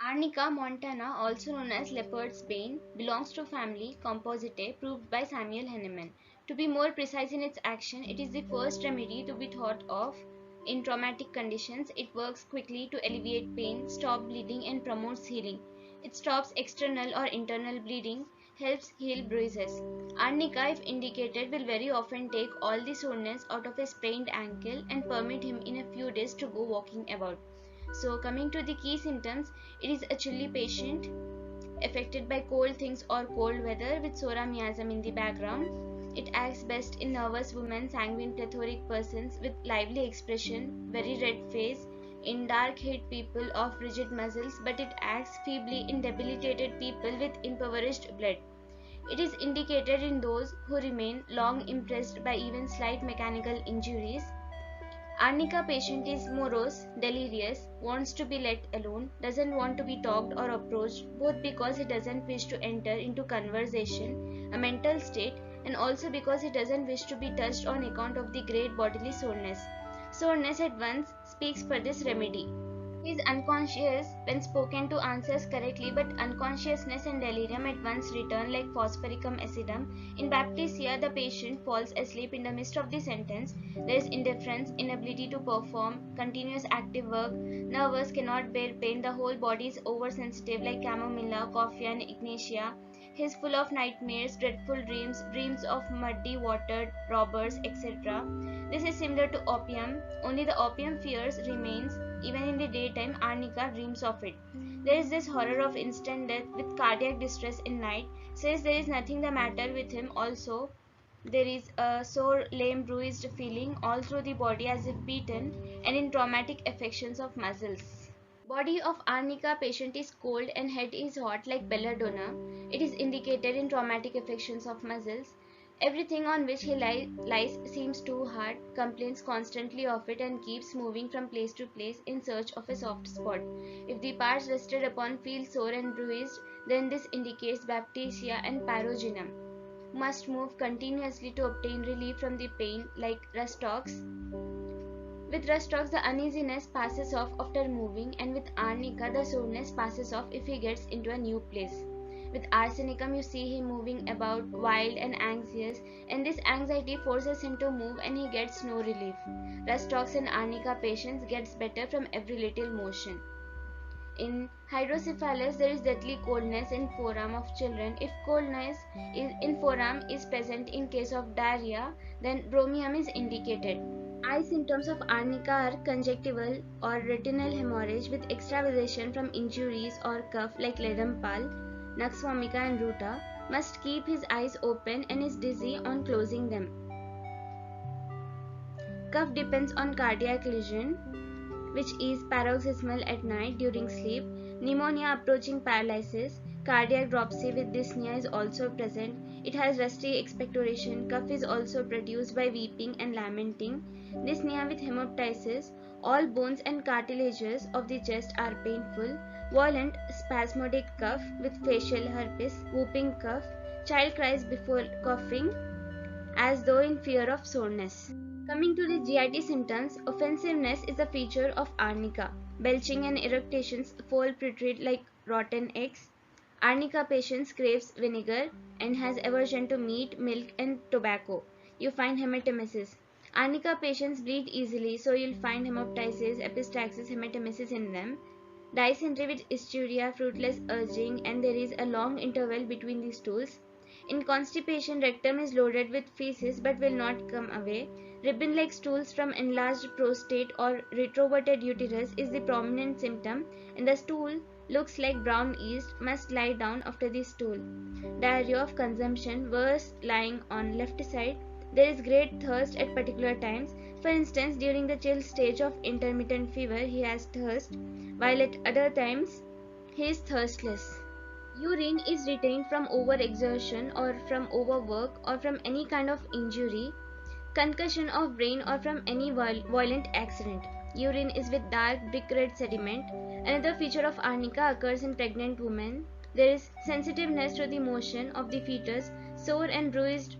Arnica montana, also known as leopard's bane, belongs to family Compositae proved by Samuel Hahnemann. To be more precise in its action, it is the first remedy to be thought of in traumatic conditions. It works quickly to alleviate pain, stop bleeding, and promotes healing. It stops external or internal bleeding, helps heal bruises. Arnica, if indicated, will very often take all the soreness out of a sprained ankle and permit him in a few days to go walking about. So, coming to the key symptoms, it is a chilly patient affected by cold things or cold weather with sora miasm in the background. It acts best in nervous women, sanguine plethoric persons with lively expression, very red face, in dark-haired people of rigid muscles, but it acts feebly in debilitated people with impoverished blood. It is indicated in those who remain long impressed by even slight mechanical injuries. Arnica patient is morose, delirious, wants to be let alone, doesn't want to be talked or approached, both because he doesn't wish to enter into conversation, a mental state, and also because he doesn't wish to be touched on account of the great bodily soreness. Soreness at once speaks for this remedy. He is unconscious when spoken to answers correctly, but unconsciousness and delirium at once return like phosphoricum acidum. In baptisia, the patient falls asleep in the midst of the sentence. There is indifference, inability to perform continuous active work, nervous, cannot bear pain, the whole body is oversensitive like chamomilla, coffee, and ignatia. He is full of nightmares, dreadful dreams, dreams of muddy water, robbers, etc. This is similar to opium, only the opium fears remains. Even in the daytime, Arnica dreams of it. There is this horror of instant death with cardiac distress in night, says there is nothing the matter with him. Also, there is a sore, lame, bruised feeling all through the body as if beaten, and in traumatic affections of muscles. Body of Arnica patient is cold and head is hot like belladonna. It is indicated in traumatic affections of muscles. Everything on which he lies seems too hard, complains constantly of it, and keeps moving from place to place in search of a soft spot. If the parts rested upon feel sore and bruised, then this indicates baptisia and pyrogenum. Must move continuously to obtain relief from the pain, like Rustox. With Rustox, the uneasiness passes off after moving, and with Arnica, the soreness passes off if he gets into a new place. With arsenicum, you see him moving about, wild and anxious, and this anxiety forces him to move and he gets no relief. Rustox and Arnica patients gets better from every little motion. In hydrocephalus, there is deadly coldness in forearm of children. If coldness in forearm is present in case of diarrhea, then bromium is indicated. Eye symptoms of Arnica are conjunctival or retinal hemorrhage with extravasation from injuries or cough like ledum pal, nux vomica and ruta. Must keep his eyes open and is dizzy on closing them. Cough depends on cardiac lesion, which is paroxysmal at night during sleep. Pneumonia approaching paralysis. Cardiac dropsy with dyspnea is also present. It has rusty expectoration. Cough is also produced by weeping and lamenting. Dyspnea with hemoptysis. All bones and cartilages of the chest are painful. Violent spasmodic cough with facial herpes. Whooping cough. Child cries before coughing as though in fear of soreness. Coming to the GIT symptoms, offensiveness is a feature of Arnica. Belching and eructations fall putrid like rotten eggs. Arnica patients craves vinegar and has aversion to meat, milk and tobacco. You find hematemesis. Arnica patients bleed easily, so you'll find hemoptysis, epistaxis, hematemesis in them. Dysentery with ischia, fruitless urging, and there is a long interval between the stools. In constipation, rectum is loaded with feces but will not come away. Ribbon-like stools from enlarged prostate or retroverted uterus is the prominent symptom, and the stool looks like brown yeast, must lie down after the stool. Diarrhea of consumption, worse lying on left side. There is great thirst at particular times. For instance, during the chill stage of intermittent fever, he has thirst, while at other times he is thirstless. Urine is retained from overexertion or from overwork or from any kind of injury, concussion of brain or from any violent accident. Urine is with dark brick red sediment. Another feature of Arnica occurs in pregnant women. There is sensitiveness to the motion of the fetus, sore and bruised.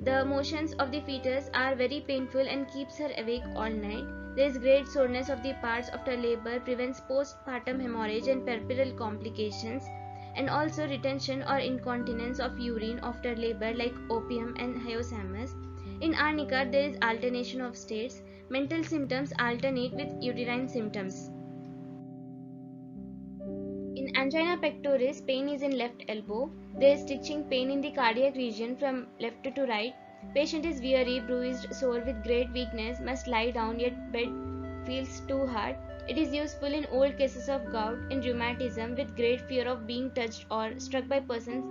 The motions of the fetus are very painful and keeps her awake all night. There is great soreness of the parts after labor, prevents postpartum hemorrhage and puerperal complications, and also retention or incontinence of urine after labor like opium and hyoscyamus. In arnica, there is alternation of states. Mental symptoms alternate with uterine symptoms. In angina pectoris, pain is in left elbow. There is stitching pain in the cardiac region from left to right. Patient is weary, bruised, sore with great weakness, must lie down yet bed feels too hard. It is useful in old cases of gout, in rheumatism with great fear of being touched or struck by persons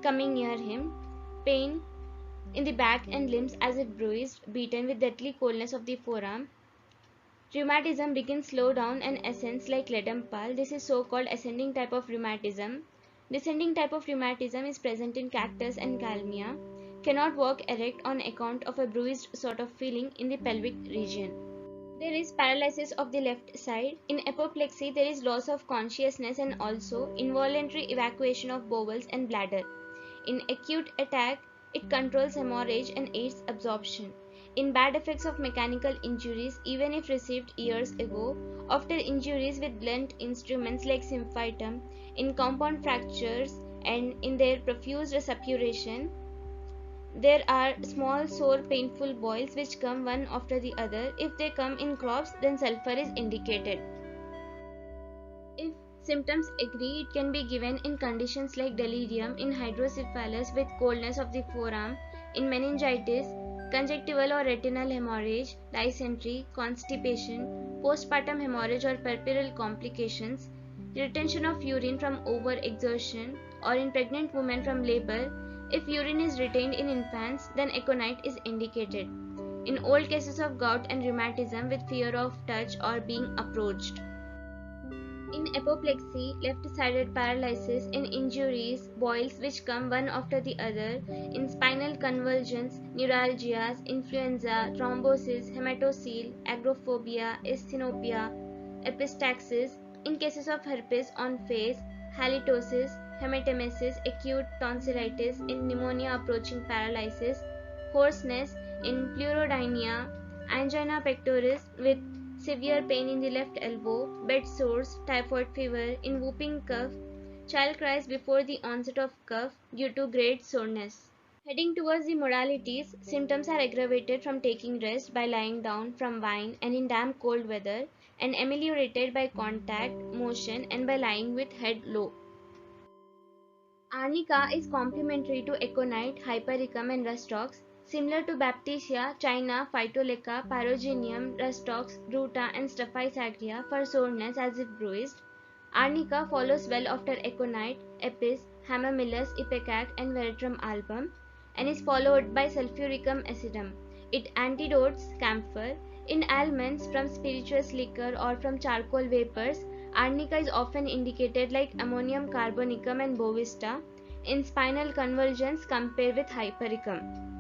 coming near him. Pain in the back and limbs as if bruised, beaten with deathly coldness of the forearm. Rheumatism begins slow down and ascends like Ledempal. This is so-called ascending type of rheumatism. Descending type of rheumatism is present in cactus and calmia. Cannot walk erect on account of a bruised sort of feeling in the pelvic region. There is paralysis of the left side. In apoplexy, there is loss of consciousness and also involuntary evacuation of bowels and bladder. In acute attack, it controls hemorrhage and aids absorption. In bad effects of mechanical injuries, even if received years ago, after injuries with blunt instruments like symphytum, in compound fractures, and in their profuse suppuration, there are small, sore, painful boils which come one after the other. If they come in crops, then sulfur is indicated. If symptoms agree, it can be given in conditions like delirium, in hydrocephalus with coldness of the forearm, in meningitis, conjunctival or retinal hemorrhage, dysentery, constipation, postpartum hemorrhage or puerperal complications, retention of urine from overexertion, or in pregnant women from labor. If urine is retained in infants, then aconite is indicated. In old cases of gout and rheumatism with fear of touch or being approached. In apoplexy, left-sided paralysis, in injuries, boils which come one after the other, in spinal convulsions, neuralgias, influenza, thrombosis, hematocele, agoraphobia, eosinopia, epistaxis, in cases of herpes on face, halitosis, hematemesis, acute tonsillitis, in pneumonia approaching paralysis, hoarseness, in pleurodynia, angina pectoris with severe pain in the left elbow, bed sores, typhoid fever, in whooping cough, child cries before the onset of cough due to great soreness. Heading towards the modalities, symptoms are aggravated from taking rest by lying down from wine and in damp cold weather, and ameliorated by contact, motion, and by lying with head low. Arnica is complementary to aconite, hypericum, and rustox. Similar to Baptisia, China, Phytolacca, Pyrogenium, rustox, Ruta, and Staphysagria for soreness as if bruised. Arnica follows well after aconite, Apis, Hamamillus, Ipecac, and Veratrum album, and is followed by Sulphuricum acidum. It antidotes camphor. In ailments from spirituous liquor or from charcoal vapors, arnica is often indicated like ammonium carbonicum and bovista. In spinal convulsions, compare with hypericum.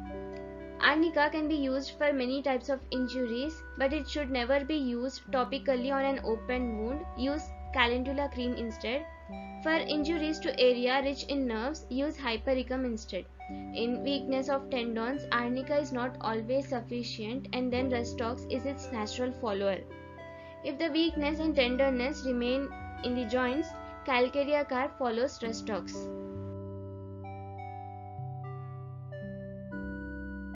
Arnica can be used for many types of injuries, but it should never be used topically on an open wound. Use calendula cream instead. For injuries to area rich in nerves, use hypericum instead. In weakness of tendons, arnica is not always sufficient, and then rustox is its natural follower. If the weakness and tenderness remain in the joints, calcarea carb follows rustox.